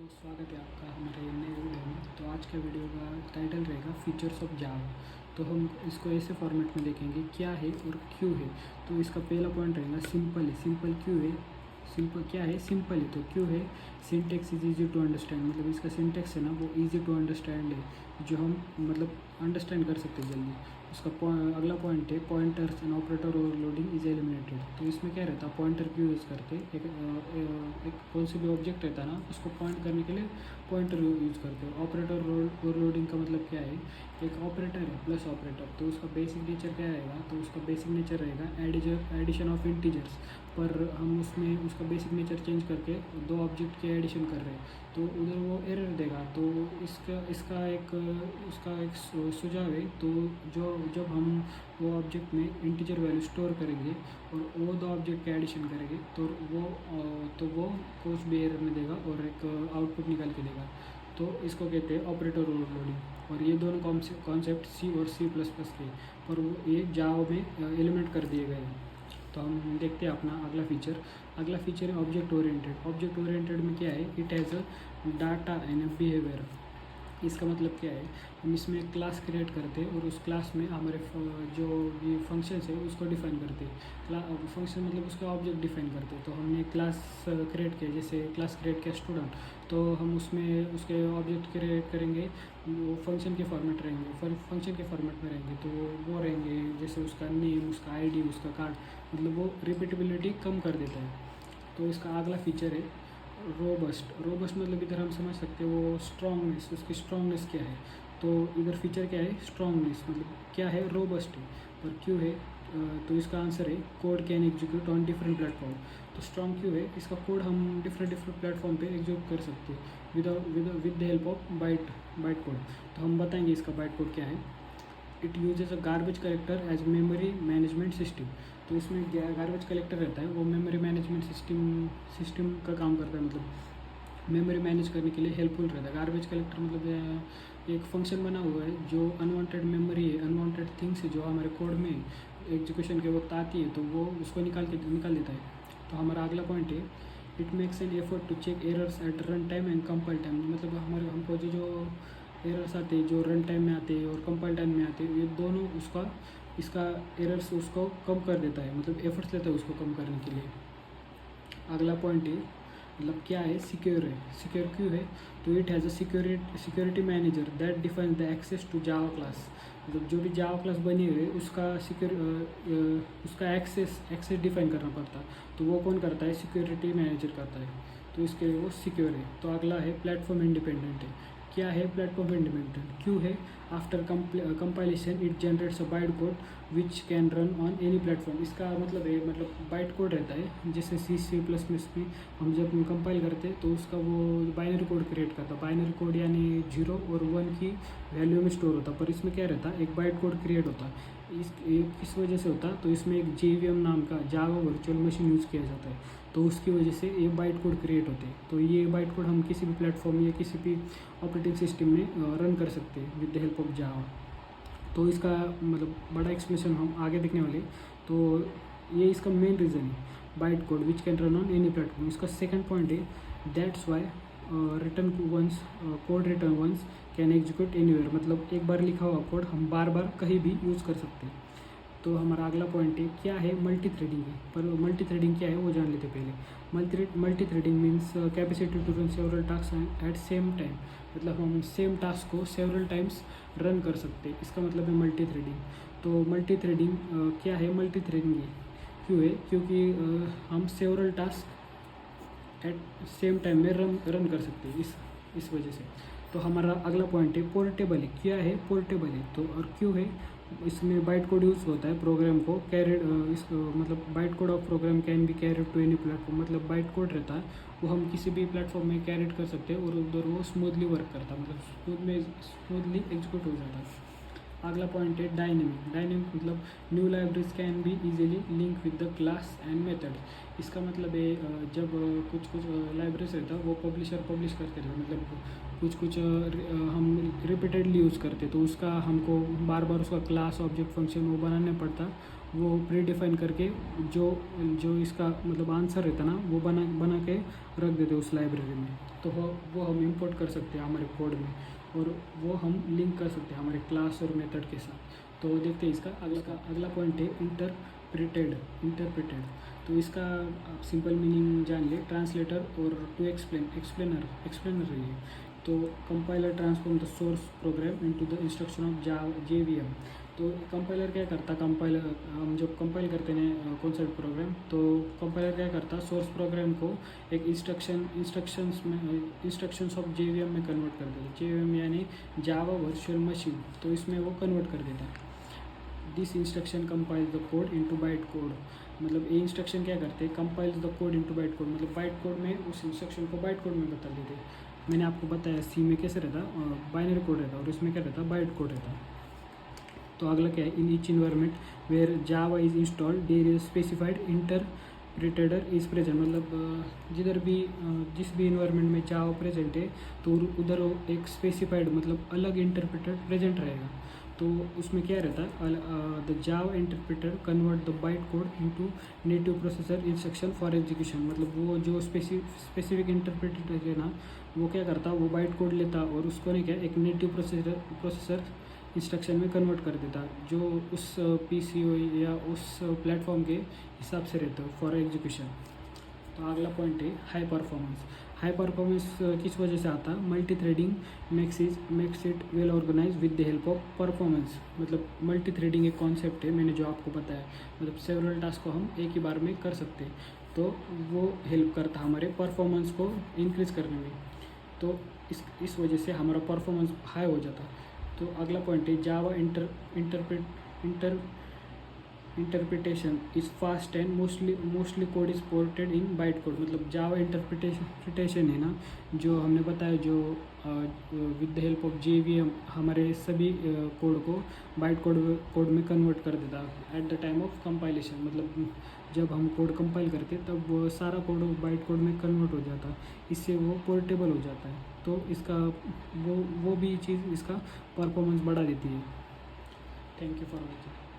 तो स्वागत है आपका हमारे नए वीडियो में। तो आज के वीडियो का टाइटल रहेगा फीचर्स ऑफ जावा। तो हम इसको ऐसे फॉर्मेट में देखेंगे क्या है और क्यों है। तो इसका पहला पॉइंट रहेगा सिंपल है। सिंपल क्यों है? सिंपल क्या है? सिंपल है। तो क्यों है? Syntax is easy to understand, मतलब इसका सिंटेक्स है ना वो ईजी टू अंडरस्टैंड है, जो हम मतलब अंडरस्टैंड कर सकते हैं जल्दी। उसका अगला पॉइंट है pointers and operator overloading is eliminated. तो इसमें क्या रहता है, पॉइंटर क्यों यूज़ करते हैं? एक कौन सी भी ऑब्जेक्ट रहता है ना उसको पॉइंट करने के लिए पॉइंटर यूज़ करते हैं। ऑपरेटर ओवरलोडिंग का मतलब क्या है? एक ऑपरेटर है प्लस ऑपरेटर, तो उसका बेसिक नेचर क्या रहेगा? तो उसका बेसिक नेचर रहेगा एडिशन ऑफ इंटीजर्स, पर हम उसमें उसका बेसिक नेचर चेंज करके दो ऑब्जेक्ट के एडिशन कर रहे हैं, तो उधर वो एरर देगा। तो उसका एक सुझाव है। तो जब हम वो ऑब्जेक्ट में इंटीजर वैल्यू स्टोर करेंगे और वो दो ऑब्जेक्ट के एडिशन करेंगे तो वो कुछ भी एरर में देगा और एक आउटपुट निकाल के देगा। तो इसको कहते हैं ऑपरेटर ओवरलोडिंग। और ये दोनों कॉन्सेप्ट सी और C++ के, पर वो ये जावा में एलिमेंट कर दिए गए हैं। तो हम देखते हैं अपना अगला फीचर है ऑब्जेक्ट ओरिएंटेड। ऑब्जेक्ट ओरिएंटेड में क्या है? It has a data and behaviour. इसका मतलब क्या है? हम इसमें एक क्लास क्रिएट करते हैं और उस क्लास में हमारे जो भी फंक्शंस है उसको डिफाइन करते हैं। फंक्शन मतलब उसका ऑब्जेक्ट डिफाइन करते हैं। तो हमने क्लास क्रिएट किया, जैसे क्लास क्रिएट किया स्टूडेंट, तो हम उसमें उसके ऑब्जेक्ट क्रिएट करेंगे, वो फंक्शन के फॉर्मेट रहेंगे, फंक्शन के फॉर्मेट में रहेंगे। तो वो रहेंगे जैसे उसका नेम, उसका आईडी, उसका कार्ड, मतलब वो रिपीटेबिलिटी कम कर देता है। तो इसका अगला फीचर है रोबस्ट मतलब इधर हम समझ सकते हैं वो स्ट्रॉन्गनेस, उसकी स्ट्रॉन्गनेस क्या है। तो इधर फीचर क्या है? स्ट्रॉन्गनेस मतलब क्या है? रोबस्ट है। पर क्यों है? तो इसका आंसर है code can execute on different platform. तो स्ट्रॉन्ग क्यों है? इसका कोड हम डिफरेंट प्लेटफॉर्म पे एग्जीक्यूट कर सकते हैं with the help of byte code. तो हम बताएंगे इसका बाइट कोड क्या है। It uses a garbage collector as memory management system. तो इसमें गार्बेज कलेक्टर रहता है, वो मेमोरी मैनेजमेंट सिस्टम का काम करता है, मतलब मेमोरी मैनेज करने के लिए हेल्पफुल रहता है। गार्बेज कलेक्टर मतलब एक फंक्शन बना हुआ है जो अनवांटेड मेमोरी है, अनवांटेड थिंग्स है जो हमारे कोड में एग्जीक्यूशन के वक्त आती है, तो वो उसको निकाल देता है। तो हमारा अगला पॉइंट है it makes an effort to check errors at run time and compile time. मतलब हमको जो एरर्स आते हैं, जो रन टाइम में आते हैं और कंपाइल टाइम में आते हैं, ये दोनों इसका एरर्स उसको कम कर देता है, मतलब एफर्ट्स लेता है उसको कम करने के लिए। अगला पॉइंट है मतलब क्या है? सिक्योर है। सिक्योर क्यों है? तो it has a security manager that defines the access to Java class. मतलब जो भी जावा क्लास बनी हुई है उसका एक्सेस डिफाइन करना पड़ता है। तो वो कौन करता है? सिक्योरिटी मैनेजर करता है। तो इसके लिए वो सिक्योर है। तो अगला है प्लेटफॉर्म इंडिपेंडेंट है। क्या है प्लेटफॉर्म इंडिपेंडेंट? क्यों है? After compilation it generates a bite code which can run on any platform. इसका मतलब है मतलब बाइट कोड रहता है, जैसे C++ में हम जब कंपाइल करते हैं तो उसका वो बाइनरी कोड क्रिएट करता है। बाइनरी कोड यानी 0 और 1 की वैल्यू में स्टोर होता है, पर इसमें क्या रहता है? एक बाइट कोड क्रिएट होता है। किस वजह से होता है? तो इसमें एक JVM नाम का जावा वर्चुअल मशीन यूज़ किया जाता है, तो उसकी वजह से ये बाइट कोड क्रिएट होते हैं। तो ये बाइट कोड हम किसी भी प्लेटफॉर्म या किसी भी ऑपरेटिंग सिस्टम में रन कर सकते हैं with the help of Java. तो इसका मतलब बड़ा एक्सप्लेनेशन हम आगे देखने वाले। तो ये इसका मेन रीज़न है byte code which can run on any platform. इसका सेकंड पॉइंट है that's why code written once can execute anywhere. मतलब एक बार लिखा हुआ कोड हम बार बार कहीं भी यूज़ कर सकते हैं। तो हमारा अगला पॉइंट है क्या है? मल्टी थ्रेडिंग है। पर मल्टी थ्रेडिंग क्या है वो जान लेते पहले। Multi threading means capacity to run several task at same time. मतलब हम सेम टास्क को सेवरल टाइम्स रन कर सकते हैं, इसका मतलब है मल्टी थ्रेडिंग। तो मल्टी थ्रेडिंग क्या है? मल्टी थ्रेडिंग क्यों है? क्योंकि हम several task at same time में रन कर सकते हैं इस वजह से। तो हमारा अगला पॉइंट है पोर्टेबल है। क्या है? पोर्टेबल है। तो और क्यों है? इसमें बाइट कोड यूज़ होता है प्रोग्राम को कैरिड मतलब byte code of program can be carried to any platform. मतलब बाइट कोड रहता है वो हम किसी भी प्लेटफॉर्म में कैरिड कर सकते हैं और उधर वो स्मूथली वर्क करता है, मतलब स्मूथली एग्जीक्यूट हो जाता है। अगला पॉइंट है डायनेमिक मतलब new libraries can be easily link with the class and method. इसका मतलब है जब कुछ लाइब्रेरीज रहता है वो पब्लिशर पब्लिश करते रहते, मतलब कुछ हम रिपीटेडली यूज़ करते, तो उसका हमको बार बार उसका क्लास ऑब्जेक्ट फंक्शन वो बनाना पड़ता वो प्री डिफाइन करके जो जो इसका मतलब आंसर रहता ना वो बना बना के रख देते उस लाइब्रेरी में। तो वो हम इंपोर्ट कर सकते हैं हमारे कोड में, और वो हम लिंक कर सकते हैं हमारे क्लास और मेथड के साथ। तो देखते हैं इसका अगला पॉइंट है इंटरप्रेटेड। तो इसका आप सिंपल मीनिंग जान ले, ट्रांसलेटर और टू एक्सप्लेनर रही है। तो compiler transform the source program into the instruction of JVM। तो कंपाइलर क्या करता, हम जब कंपाइल करते हैं कौन सा प्रोग्राम, तो कंपाइलर क्या करता, सोर्स प्रोग्राम को एक इंस्ट्रक्शंस ऑफ JVM में कन्वर्ट कर देता। JVM यानी जावा वर्चुअल मशीन, तो इसमें वो कन्वर्ट कर देता। This instruction compiles the code into bite code. मतलब ये इंस्ट्रक्शन क्या करते हैं, compiles the code into bite code, मतलब बाइट कोड में उस इंस्ट्रक्शन को बाइट कोड में बता देते। मैंने आपको बताया सी में कैसे रहता, बाइनरी कोड रहता, और इसमें क्या रहता, बाइट कोड रहता। तो अगला क्या है, in each environment where Java is installed there is specified interpreter is present. मतलब जिधर भी जिस भी इन्वायरमेंट में जावा प्रेजेंट है तो उधर एक स्पेसिफाइड मतलब अलग इंटरप्रेटर प्रेजेंट रहेगा। तो उसमें क्या रहता है, the Java interpreter convert the byte code into native processor instruction for execution. मतलब वो जो स्पेसिफिक इंटरप्रेटर है ना, वो क्या करता, वो बाइट कोड लेता और उसको नहीं क्या एक नेटिव प्रोसेसर इंस्ट्रक्शन में कन्वर्ट कर देता, जो उस PCO या उस प्लेटफॉर्म के हिसाब से रहता है फॉर एग्जीक्यूशन। तो अगला पॉइंट है हाई परफॉर्मेंस किस वजह से आता है, multi threading makes it well organize with the help of performance. मतलब मल्टी थ्रेडिंग एक कॉन्सेप्ट है, मैंने जो आपको बताया, मतलब सेवरल टास्क को हम एक ही बार में कर सकते हैं। तो वो हेल्प करता हमारे परफॉर्मेंस को इंक्रीज करने में। तो इस वजह से हमारा परफॉर्मेंस हाई हो जाता। तो अगला पॉइंट है Java interpretation is fast and mostly code is ported in byte code. मतलब जावा इंटरप्रिटेशन है ना, जो हमने बताया, जो with the help of JVM हमारे सभी कोड को बाइट कोड में कन्वर्ट कर देता at the time of compilation. मतलब जब हम कोड कंपाइल करते तब वो सारा कोड बाइट कोड में कन्वर्ट हो जाता, इससे वो पोर्टेबल हो जाता है। तो इसका वो भी चीज़ इसका परफॉर्मेंस बढ़ा देती है। Thank you for watching.